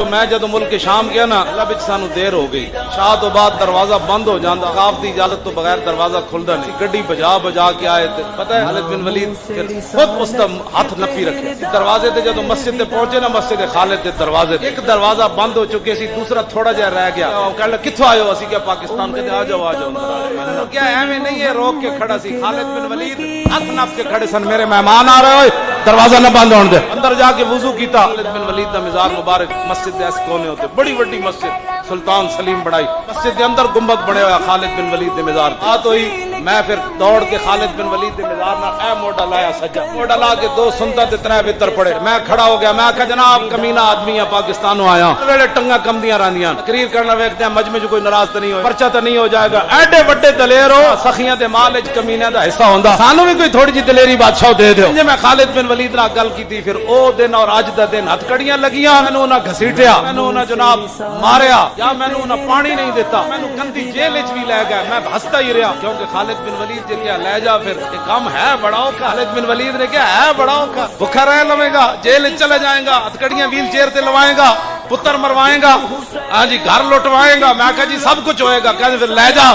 میں جدو ملک شام گیا نا اللہ بچ سانو دیر ہو گئی شاہ تو بعد دروازہ بند ہو جاتا کاف دی اجازت تو بغیر دروازہ کھلدا نہیں گڈی بجا بجا کے آئے تے پتہ ہے خالد بن ولید پھر خود اس کا ہاتھ نپی رکھے دروازے تے جدو مسجد تے پہنچے نا مسجد خالد دے دروازے ایک دروازہ بند ہو چکے سی دوسرا تھوڑا جہا رہ گیا وہ کہنے لگا کتھوں آئے ہو اسی کیا پاکستان کے آ جاؤ میں نے کیا ایویں نہیں ہے روک کے کھڑا سی خالد بن ولید ہاتھ نپ کے کھڑے سن میرے مہمان آ رہے ہوئے دروازہ نہ بند ہونے دے اندر جا کے وضو کیتا خالد بن ولید دا مزار مبارک مسجد دے اس کونے ہوتے بڑی بڑی مسجد سلطان سلیم بڑائی مسجد دے اندر گنبد بنے ہوا خالد بن ولید دے مزار بات ہوئی میں پھر دوڑ کے خالد بن ولید دے مزار نہ اے موڈا لایا سجا موڈا لا کے دو سنتا تے ترے بتر پڑے میں کھڑا ہو گیا میں کہا جناب کمینہ آدمی ہے پاکستانوں آیا ویلے ٹنگا کمدیاں راندیاں تقریر کرنا ویکھتے ہیں مجمع جو کوئی ناراض تو نہیں ہوئے پرچہ تو نہیں ہو جائے گا ایڈے بڑے دلیر ہو سخیاں دے مال وچ کمینہ دا حصہ ہوندا سانو بھی کوئی تھوڑی جی دلیری بادشاہ دے دیو جے میں خالد بن ولید نال گل کیتی پھر او دن اور اج دا دن ہتھ کڑیاں لگیاں مینوں نہ گھسیٹیا مینوں نہ جناب ماریا یا مینوں نہ پانی نہیں دیتا مینوں گندی جیل وچ بھی لے گئے میں ہستا ہی رہا کیونکہ خالد بن ولید جے کیا لے جا پھر یہ کام ہے بڑا اوکھا خالد بن ولید نے کیا ہے بڑا اوکھا بھوکا رہ لوے گا جیل وچ چلے جائے گا ہتھ کڑیاں ویل چیئر تے لوائے گا پتر مروائے گا ہاں جی گھر لٹوائے گا میں کہا جی سب کچھ ہوئے گا کہتے پھر لے جا